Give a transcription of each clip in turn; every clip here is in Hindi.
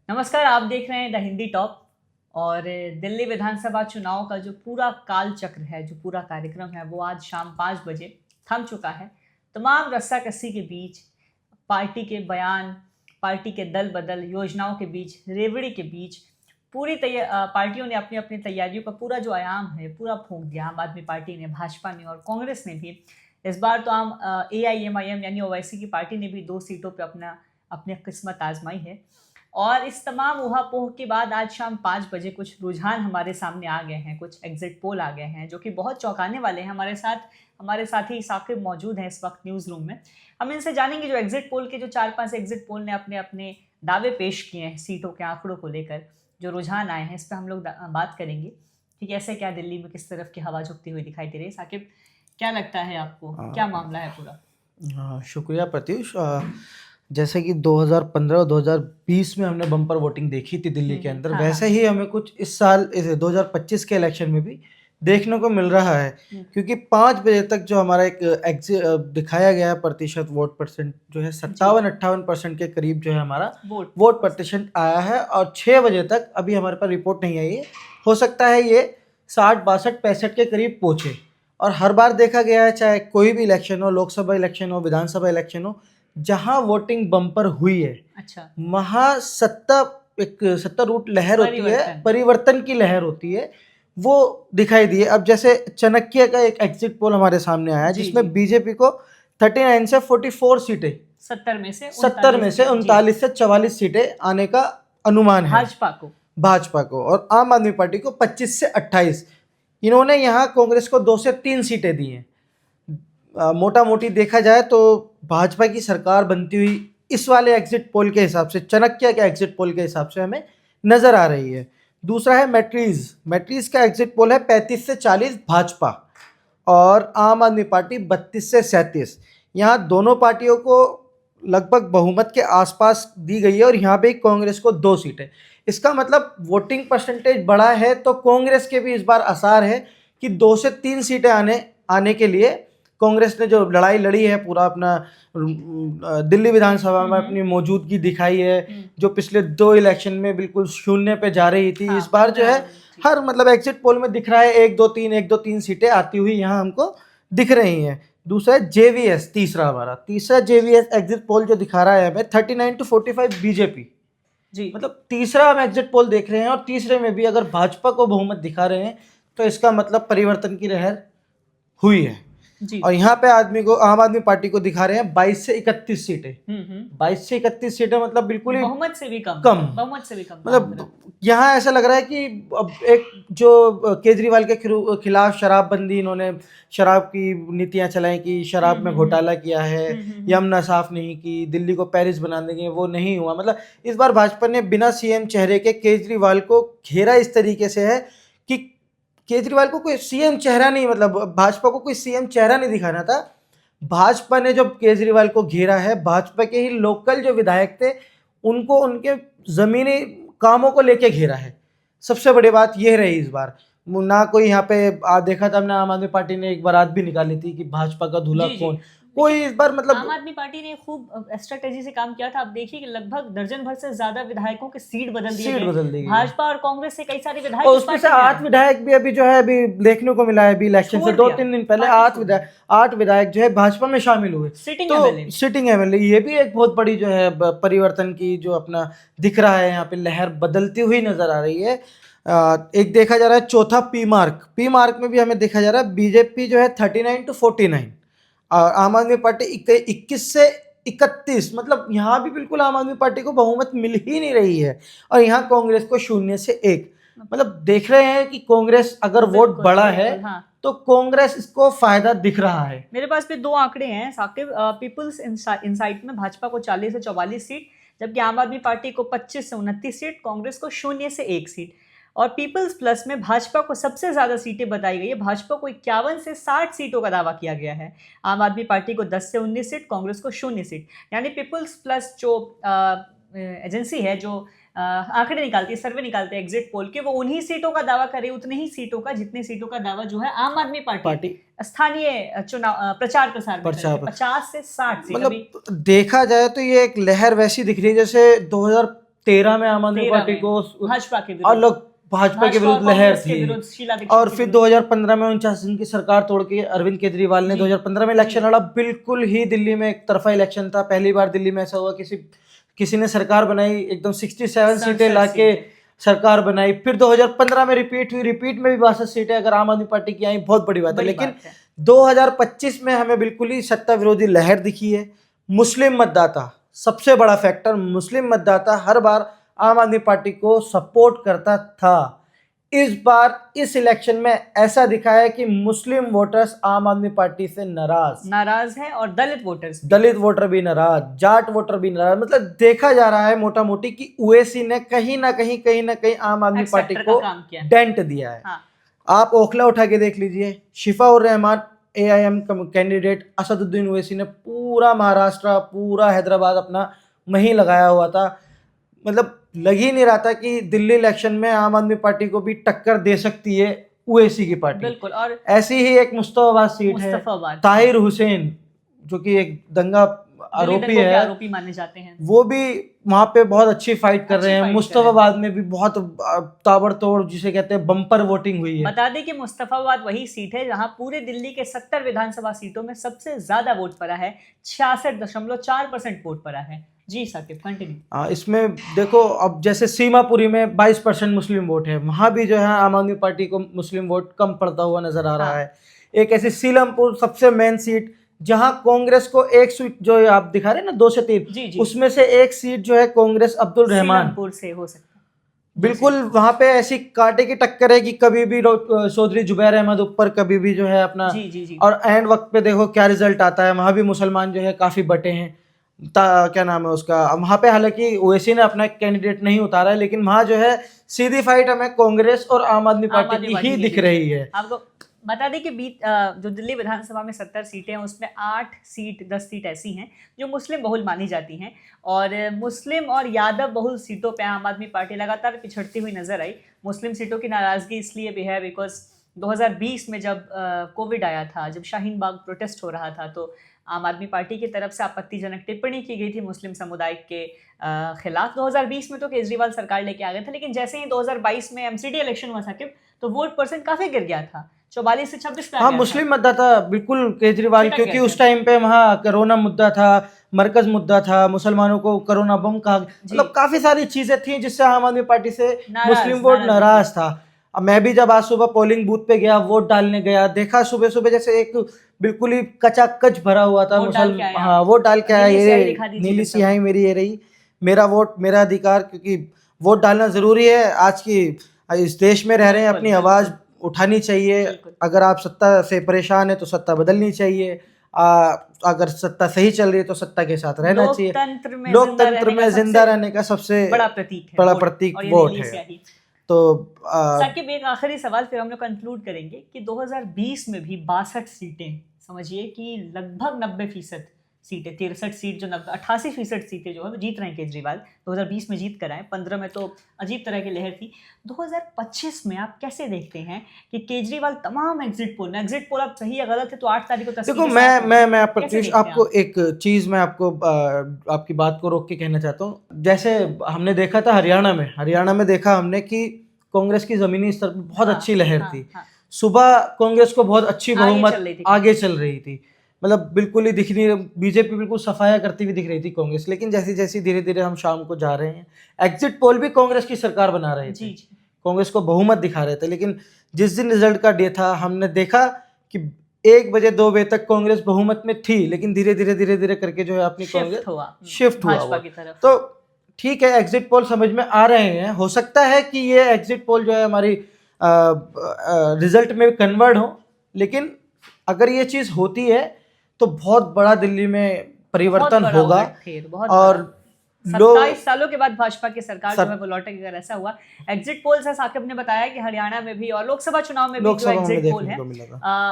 नमस्कार, आप देख रहे हैं द हिंदी टॉप। और दिल्ली विधानसभा चुनाव का जो पूरा काल चक्र है, जो पूरा कार्यक्रम है, वो आज शाम 5 बजे थम चुका है। तमाम रस्साकसी के बीच, पार्टी के बयान, पार्टी के दल बदल, योजनाओं के बीच, रेवड़ी के बीच, पार्टियों ने अपनी अपनी तैयारियों का पूरा जो आयाम है पूरा फूंक दिया। आम आदमी पार्टी ने, भाजपा ने और कांग्रेस ने भी। इस बार तो AIMIM यानी ओवैसी की पार्टी ने भी 2 सीटों पर अपनी किस्मत आजमाई है। और इस तमाम ऊहापोह के बाद आज शाम 5 बजे कुछ रुझान हमारे सामने आ गए हैं, कुछ एग्जिट पोल आ गए हैं जो कि बहुत चौंकाने वाले हैं। हमारे साथी साकिब मौजूद हैं इस वक्त न्यूज़ रूम में। हम इनसे जानेंगे जो एग्जिट पोल के जो 4-5 एग्जिट पोल ने अपने अपने दावे पेश किए हैं सीटों के आंकड़ों को लेकर, जो रुझान आए हैं, इस पर हम लोग बात करेंगे कि कैसे क्या दिल्ली में किस तरफ की हवा झुकती हुई दिखाई दे रही है। साकिब, क्या लगता है आपको, क्या मामला है पूरा? शुक्रिया प्रत्युष। जैसे कि 2015 और 2020 में हमने बम्पर वोटिंग देखी थी दिल्ली के अंदर, वैसे ही हमें कुछ इस साल 2025 के इलेक्शन में भी देखने को मिल रहा है। क्योंकि 5 बजे तक जो हमारा एक दिखाया गया प्रतिशत वोट परसेंट जो है 57-58% के करीब जो है हमारा वोट प्रतिशत आया है। और 6 बजे तक अभी हमारे पास रिपोर्ट नहीं आई है, हो सकता है ये 60-62-65 के करीब पहुँचे। और हर बार देखा गया है, चाहे कोई भी इलेक्शन हो, लोकसभा इलेक्शन हो, विधानसभा इलेक्शन हो, जहां वोटिंग बम्पर हुई है, अच्छा, वहां सत्ता रूट लहर होती है, परिवर्तन की लहर होती है, वो दिखाई दी है। अब जैसे चाणक्य का एक एग्जिट पोल हमारे सामने आया जिसमें बीजेपी को 39 से 44 सीटें, 70 में से 39 से 44 सीटें आने का अनुमान है भाजपा को, और आम आदमी पार्टी को 25 से 28। इन्होंने यहाँ कांग्रेस को 2 से 3 सीटें दी हैं। मोटा मोटी देखा जाए तो भाजपा की सरकार बनती हुई इस वाले एग्जिट पोल के हिसाब से, चाणक्य के एग्जिट पोल के हिसाब से हमें नजर आ रही है। दूसरा है मैट्रीज का एग्जिट पोल है 35 से 40 भाजपा, और आम आदमी पार्टी 32 से 37। यहाँ दोनों पार्टियों को लगभग बहुमत के आसपास दी गई है, और यहाँ पे कांग्रेस को 2 सीटें। इसका मतलब वोटिंग परसेंटेज बढ़ा है तो कांग्रेस के भी इस बार आसार है कि 2 से 3 सीटें आने के लिए कांग्रेस ने जो लड़ाई लड़ी है, पूरा अपना दिल्ली विधानसभा में अपनी मौजूदगी दिखाई है, जो पिछले 2 इलेक्शन में बिल्कुल शून्य पे जा रही थी। इस बार जो है हर एग्जिट पोल में दिख रहा है 1-2-3 सीटें आती हुई यहाँ हमको दिख रही हैं। दूसरा है JVS, तीसरा JVS एग्जिट पोल जो दिखा रहा है हमें 39 to 45 बीजेपी जी। मतलब तीसरा हम एग्जिट पोल देख रहे हैं, और तीसरे में भी अगर भाजपा को बहुमत दिखा रहे हैं तो इसका मतलब परिवर्तन की लहर हुई है जी। और यहाँ पे आम आदमी पार्टी को दिखा रहे हैं 22 से 31 सीटें। 22 से 31 सीटें मतलब बिल्कुल ही बहुमत से भी कम मतलब यहाँ ऐसा लग रहा है कि अब एक जो केजरीवाल के खिलाफ शराबबंदी, इन्होंने शराब की नीतियां चलाई कि शराब में घोटाला किया है, यमुना साफ नहीं की, दिल्ली को पेरिस बना देंगे, वो नहीं हुआ। मतलब इस बार भाजपा ने बिना CM चेहरे के केजरीवाल को घेरा इस तरीके से है कि केजरीवाल को कोई CM चेहरा नहीं, मतलब भाजपा को कोई CM चेहरा नहीं दिखाना था। भाजपा ने जब केजरीवाल को घेरा है, भाजपा के ही लोकल जो विधायक थे उनको उनके जमीनी कामों को लेके घेरा है। सबसे बड़ी बात यह रही इस बार। ना कोई यहाँ पे देखा था हमने, आम आदमी पार्टी ने एक बारात भी निकाली थी कि भाजपा का दूल्हा कौन, कोई इस बार मतलब आम आदमी पार्टी ने खूब स्ट्रेटेजी से काम किया था। आप देखिए कि लगभग दर्जन भर से ज्यादा विधायकों के सीट बदल दी। भाजपा और कांग्रेस से कई सारे विधायक, उसमें से 8 विधायक भी अभी जो है अभी देखने को मिला है, अभी इलेक्शन से 2-3 दिन पहले 8 विधायक जो है भाजपा में शामिल हुए, सिटिंग MLA। ये भी एक बहुत बड़ी जो है परिवर्तन की जो अपना दिख रहा है, यहाँ पे लहर बदलती हुई नजर आ रही है। एक देखा जा रहा है चौथा पी मार्क में भी हमें देखा जा रहा है बीजेपी जो है 39 to 49, और आम आदमी पार्टी 21 से 31। मतलब यहाँ भी बिल्कुल आम आदमी पार्टी को बहुमत मिल ही नहीं रही है, और यहाँ कांग्रेस को 0 से 1। मतलब देख रहे हैं कि कांग्रेस अगर वोट बढ़ा है तो कांग्रेस इसको फायदा दिख रहा है। मेरे पास भी 2 आंकड़े हैं साकिब। पीपल्स इंसाइट में भाजपा को 40 से 44 सीट, जबकि आम आदमी पार्टी को 25 से 29 सीट, कांग्रेस को 0 से 1 सीट। और पीपल्स प्लस में भाजपा को सबसे ज़्यादा सीटें बताई गई है। भाजपा को 51 से 60 सीटों का दावा किया गया है, आम आदमी पार्टी को 10 से 19 सीट, कांग्रेस को 0 सीट। यानी पीपल्स प्लस जो एजेंसी है, जो आंकड़े निकालती है, सर्वे निकालते हैं एग्जिट पोल के, वो उन्हीं सीटों का दावा करे, उतनी ही सीटों का जितनी सीटों का दावा जो है आम आदमी पार्टी स्थानीय चुनाव प्रचार प्रसार 50 से 60 सीट। मतलब देखा जाए तो ये एक लहर वैसी दिख रही है जैसे 2013 में आम आदमी 13 पार्टी में को भाजपा के विरुद्ध अलग भाजपा के भाजपा और विरुद्ध लहर कांग्रेस के थी। विरुद्ध शीला दीक्षित और के फिर विरुद्ध। 2015 में 49 दिन की सरकार तोड़ के अरविंद केजरीवाल ने जी। 2015 में इलेक्शन जी। लड़ा। बिल्कुल ही दिल्ली में एक तरफा इलेक्शन था। पहली बार दिल्ली में ऐसा हुआ किसी ने सरकार बनाई, एकदम 67 सीटें लाके सरकार बनाई। फिर 2015 में रिपीट हुई, रिपीट में भी 62 सीटें अगर आम आदमी पार्टी की आई, बहुत बड़ी बात है। बड़ी लेकिन बात है। 2025 में हमें बिल्कुल ही सत्ता विरोधी लहर दिखी है। मुस्लिम मतदाता, सबसे बड़ा फैक्टर, मुस्लिम मतदाता हर बार आम आदमी पार्टी को सपोर्ट करता था। इस बार इस इलेक्शन में ऐसा दिखा है कि मुस्लिम वोटर्स आम आदमी पार्टी से नाराज है और दलित वोटर्स, दलित वोटर भी नाराज, जाट वोटर भी नाराज। मतलब देखा जा रहा है मोटा मोटी कि ओवैसी ने कहीं ना कहीं आम आदमी पार्टी को डेंट दिया है। हाँ। आप ओखला उठा के देख लीजिए, शिफा उर रहमान AIM कैंडिडेट असदुद्दीन ओवैसी ने पूरा महाराष्ट्र, पूरा हैदराबाद अपना वहीं लगाया हुआ था। मतलब लग ही नहीं रहा था कि दिल्ली इलेक्शन में आम आदमी पार्टी को भी टक्कर दे सकती है ओवैसी की पार्टी। बिल्कुल। और ऐसी ही एक मुस्तफाबाद सीट है, ताहिर हुसैन जो कि एक दंगा आरोपी माने जाते हैं, वो भी वहां पे बहुत अच्छी फाइट कर रहे हैं। मुस्तफाबाद में भी बहुत ताबड़तोड़, जिसे कहते हैं बम्पर वोटिंग हुई है। बता दें कि मुस्तफाबाद वही सीट है जहां पूरे दिल्ली के 70 विधानसभा सीटों में सबसे ज्यादा वोट पड़ा है, 66.4% वोट पड़ा है। जी साकिब, कंटिन्यू। इसमें देखो, अब जैसे सीमापुरी में 22% मुस्लिम वोट है, वहां भी जो है आम आदमी पार्टी को मुस्लिम वोट कम पड़ता हुआ नजर आ रहा है। एक ऐसे सीलमपुर, सबसे मेन सीट, जहां कांग्रेस को एक सीट जो आप दिखा रहे हैं ना 2 से 3, उसमें से एक सीट जो है कांग्रेस अब्दुल रहमान से हो सकता है। बिल्कुल वहां पे ऐसी कांटे की टक्कर है कि कभी भी चौधरी जुबैर अहमद ऊपर, कभी भी जो है अपना और एंड वक्त पे देखो क्या रिजल्ट आता है। वहां भी मुसलमान जो है काफी बटे हैं। क्या नाम है उसका, वहां पे हालांकि ओवैसी ने अपना कैंडिडेट नहीं उतारा है, लेकिन वहां जो है सीधी फाइट हमें कांग्रेस और आम आदमी पार्टी की ही दिख रही है। आपको बता दें कि जो दिल्ली विधानसभा में 70 सीटें हैं, उसमें 10 सीट ऐसी हैं जो मुस्लिम बहुल मानी जाती हैं, और मुस्लिम और यादव बहुल सीटों पे आम आदमी पार्टी लगातार पिछड़ती हुई नजर आई। मुस्लिम सीटों की नाराजगी इसलिए भी है बिकॉज 2020 में जब कोविड आया था, जब शाहीन बाग प्रोटेस्ट हो रहा था, तो आम आदमी पार्टी की तरफ से आपत्तिजनक टिप्पणी की गई थी मुस्लिम समुदाय के खिलाफ। 2020 में तो केजरीवाल सरकार लेके आ गए थे, लेकिन जैसे ही 2022 में MCD इलेक्शन हुआ साकिब, तो वोट परसेंट काफी गिर गया था, 44 से 26 पे। हाँ, मुस्लिम मतदाता बिल्कुल केजरीवाल, क्योंकि उस टाइम पे वहाँ कोरोना मुद्दा था, मरकज मुद्दा था, मुसलमानों को कोरोना बम कहा, मतलब काफी सारी चीजें थी जिससे आम आदमी पार्टी से मुस्लिम वोट नाराज था। अब मैं भी जब आज सुबह पोलिंग बूथ पे गया, वोट डालने गया, देखा सुबह सुबह जैसे एक बिल्कुल ही कचाकच भरा हुआ था मुसलमान। हाँ, वोट डाल के आया, ये नीली स्याही मेरी ये रही, मेरा वोट मेरा अधिकार, क्योंकि वोट डालना जरूरी है। आज की इस देश में रह रहे हैं, अपनी आवाज उठानी चाहिए। अगर आप सत्ता से परेशान है तो सत्ता बदलनी चाहिए, अगर सत्ता सही चल रही है तो सत्ता के साथ रहना चाहिए। लोकतंत्र में जिंदा रहने का सबसे बड़ा प्रतीक वोट है। तो साकिब, एक आखिरी सवाल फिर हम लोग कंक्लूड करेंगे कि 2020 में भी 62 सीटें, समझिए कि लगभग 90% सीटें, 63 सीट जो 88% सीटें जो है वो जीत रहे हैं केजरीवाल। 2020 में जीत कर आए, 15 में तो अजीब तरह की लहर थी। 2025 में आप कैसे देखते हैं कि केजरीवाल तमाम एग्जिट पोल आप सही या गलत है तो 8 तारीख को देखो, मैं प्रत्युष आपको एक चीज, मैं आपको आपकी बात को रोक के कहना चाहता हूँ। जैसे हमने देखा था हरियाणा में देखा हमने कि कांग्रेस की जमीनी स्तर पर बहुत अच्छी लहर थी। सुबह कांग्रेस को बहुत अच्छी बहुमत आगे चल रही थी, मतलब बिल्कुल ही दिख नहीं, बीजेपी बिल्कुल सफाया करती हुई दिख रही थी कांग्रेस। लेकिन जैसे जैसे धीरे धीरे हम शाम को जा रहे हैं, एग्जिट पोल भी कांग्रेस की सरकार बना रहे थे, कांग्रेस को बहुमत दिखा रहे थे। लेकिन जिस दिन रिजल्ट का डे था, हमने देखा कि 1 बजे 2 बजे तक कांग्रेस बहुमत में थी, लेकिन धीरे धीरे करके जो है अपनी कांग्रेस शिफ्ट हुआ की तरफ। तो ठीक है, एग्जिट पोल समझ में आ रहे हैं, हो सकता है कि ये एग्जिट पोल जो है हमारी रिजल्ट में कन्वर्ट हो, लेकिन अगर ये चीज होती है तो बहुत बड़ा दिल्ली में परिवर्तन होगा। और 27 सालों के बाद भाजपा की सरकार जो है वो लौटेगी अगर ऐसा हुआ। एग्जिट पोल से साकिब ने बताया कि हरियाणा में भी और लोकसभा चुनाव में भी जो एग्जिट पोल है,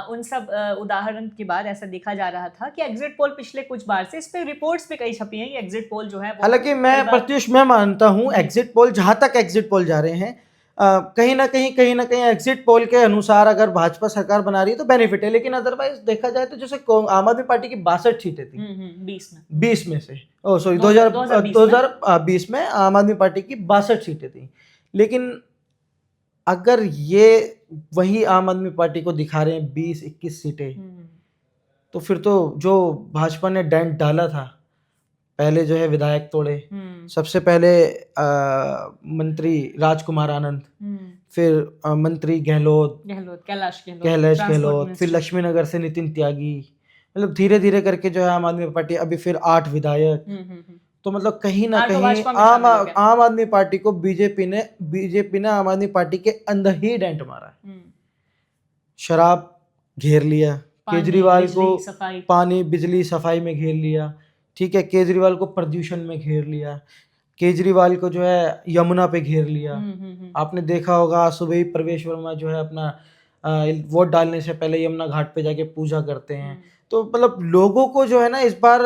उन सब उदाहरण के बाद ऐसा देखा जा रहा था कि एग्जिट पोल पिछले कुछ बार से, इस पे रिपोर्ट्स पे कई छपी हैं कि एग्जिट पोल जो है, हालांकि मैं प्रत्युष मैं मानता हूँ एग्जिट पोल, जहां तक एग्जिट पोल जा रहे हैं, कहीं ना कहीं एग्जिट पोल के अनुसार अगर भाजपा सरकार बना रही है तो बेनिफिट है, लेकिन अदरवाइज देखा जाए तो जैसे आम आदमी पार्टी की 62 सीटें थी 20 में से, ओ सॉरी 2020 में आम आदमी पार्टी की 62 सीटें थी, लेकिन अगर ये वही आम आदमी पार्टी को दिखा रहे हैं 20-21 सीटें, तो फिर तो जो भाजपा ने डेंट डाला था, पहले जो है विधायक तोड़े, सबसे पहले मंत्री राजकुमार आनंद, फिर मंत्री कैलाश गहलोत, फिर लक्ष्मी नगर से नितिन त्यागी, मतलब धीरे धीरे करके जो है आम आदमी पार्टी अभी फिर 8 विधायक, तो मतलब कहीं ना कहीं आम आदमी पार्टी को बीजेपी ने आम आदमी पार्टी के अंदर ही डेंट मारा है। शराब घेर लिया, केजरीवाल को पानी बिजली सफाई में घेर लिया, ठीक है, केजरीवाल को प्रदूषण में घेर लिया, केजरीवाल को जो है यमुना पे घेर लिया। आपने देखा होगा सुबह ही प्रवेश वर्मा जो है अपना वोट डालने से पहले यमुना घाट पे जाके पूजा करते हैं। तो मतलब लोगों को जो है ना इस बार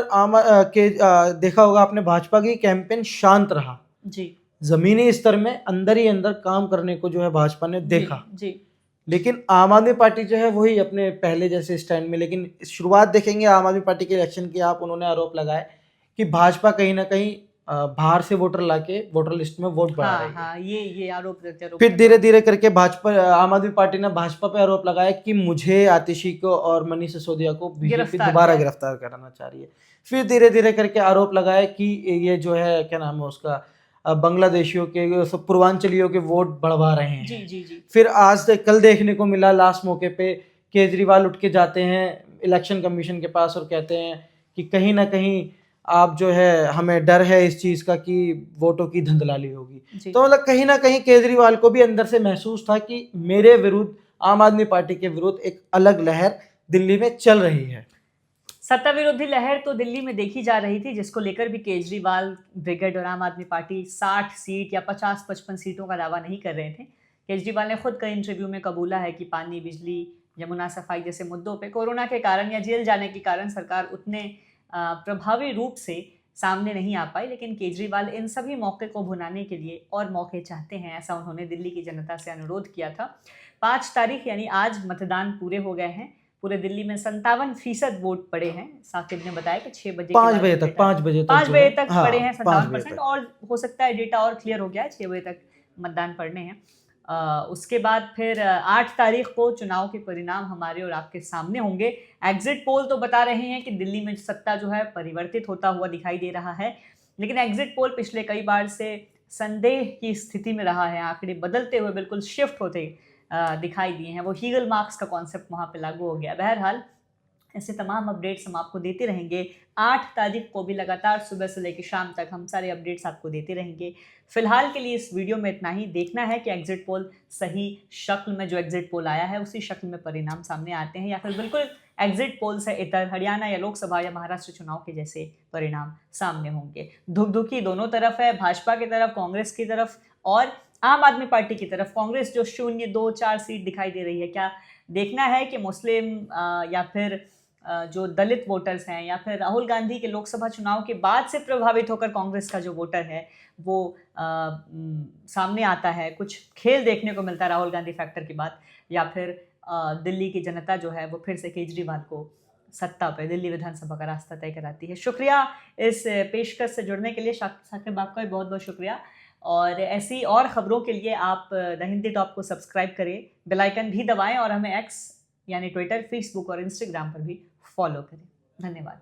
देखा होगा आपने, भाजपा की कैंपेन शांत रहा जी, जमीनी स्तर में अंदर ही अंदर काम करने को जो है भाजपा ने देखा जी। लेकिन आम आदमी पार्टी जो है वही अपने पहले जैसे स्टैंड में, लेकिन शुरुआत देखेंगे आम आदमी पार्टी के इलेक्शन की, आप उन्होंने आरोप लगाए कि भाजपा कहीं ना कहीं बाहर से वोटर लाके वोटर लिस्ट में वोट बढ़ा रही है। ये आरोप फिर धीरे धीरे करके भाजपा आम आदमी पार्टी ने भाजपा पे आरोप लगाया कि मुझे आतिशी को और मनीष सिसोदिया को बीजेपी दोबारा गिरफ्तार कराना चाह रही है। फिर धीरे धीरे करके आरोप लगाया कि ये जो है क्या नाम है उसका, बांग्लादेशियों के पूर्वांचलियों के वोट बढ़वा रहे हैं जी। फिर आज कल देखने को मिला लास्ट मौके पे केजरीवाल उठ के जाते हैं इलेक्शन कमीशन के पास और कहते हैं कि कहीं ना कहीं आप जो है, हमें डर है इस चीज का कि वोटों की धंधलाली होगी। तो मतलब कहीं ना कहीं केजरीवाल को भी अंदर से महसूस था कि मेरे विरुद्ध, आम आदमी पार्टी के विरुद्ध एक अलग लहर दिल्ली में चल रही है। सत्ता विरोधी लहर तो दिल्ली में देखी जा रही थी, जिसको लेकर भी केजरीवाल ब्रिगेड और आम आदमी पार्टी 60 सीट या 50-55 सीटों का दावा नहीं कर रहे थे। केजरीवाल ने खुद कई इंटरव्यू में कबूला है कि पानी, बिजली, यमुना सफाई जैसे मुद्दों पे कोरोना के कारण या जेल जाने के कारण सरकार उतने प्रभावी रूप से सामने नहीं आ पाई, लेकिन केजरीवाल इन सभी मौके को भुनाने के लिए और मौके चाहते हैं, ऐसा उन्होंने दिल्ली की जनता से अनुरोध किया था। 5 तारीख यानी आज मतदान पूरे हो गए हैं। पूरे दिल्ली में 57% वोट पड़े हैं। साकिब ने बताया कि 5 बजे तक पड़े हैं 57%, और हो सकता है डेटा और क्लियर हो गया है, 6 बजे तक मतदान पड़ने हैं। उसके बाद फिर 8 तारीख को चुनाव के परिणाम हमारे और आपके सामने होंगे। एग्जिट पोल तो बता रहे हैं कि दिल्ली में सत्ता जो है परिवर्तित होता हुआ दिखाई दे रहा है, लेकिन एग्जिट पोल पिछले कई बार से संदेह की स्थिति में रहा है। आंकड़े बदलते हुए बिल्कुल शिफ्ट होते दिखाई दिए हैं। वो हीगल मार्क्स का कॉन्सेप्ट वहाँ पे लागू हो गया। बहरहाल ऐसे तमाम अपडेट्स हम आपको देते रहेंगे। 8 तारीख को भी लगातार सुबह से लेकर शाम तक हम सारे अपडेट्स आपको देते रहेंगे। फिलहाल के लिए इस वीडियो में इतना ही। देखना है कि एग्जिट पोल सही शक्ल में, जो एग्जिट पोल आया है उसी शक्ल में परिणाम सामने आते हैं, या फिर बिल्कुल एग्जिट पोल से इतर हरियाणा या लोकसभा या महाराष्ट्र चुनाव के जैसे परिणाम सामने होंगे। धुकधुकी दोनों तरफ है, भाजपा की तरफ, कांग्रेस की तरफ और आम आदमी पार्टी की तरफ। कांग्रेस जो 0, 2, 4 सीट दिखाई दे रही है, क्या देखना है कि मुस्लिम या फिर जो दलित वोटर्स हैं, या फिर राहुल गांधी के लोकसभा चुनाव के बाद से प्रभावित होकर कांग्रेस का जो वोटर है वो सामने आता है। कुछ खेल देखने को मिलता है राहुल गांधी फैक्टर के बाद, या फिर दिल्ली की जनता जो है वो फिर से केजरीवाल को सत्ता पर, दिल्ली विधानसभा का रास्ता तय कराती है। शुक्रिया इस पेशकश से जुड़ने के लिए। साकिब आपका भी बहुत बहुत शुक्रिया। और ऐसी और ख़बरों के लिए आप द हिंदी टॉप को सब्सक्राइब करें, बेल आइकन भी दबाएं और हमें एक्स यानी ट्विटर, फेसबुक और इंस्टाग्राम पर भी फॉलो करें। धन्यवाद।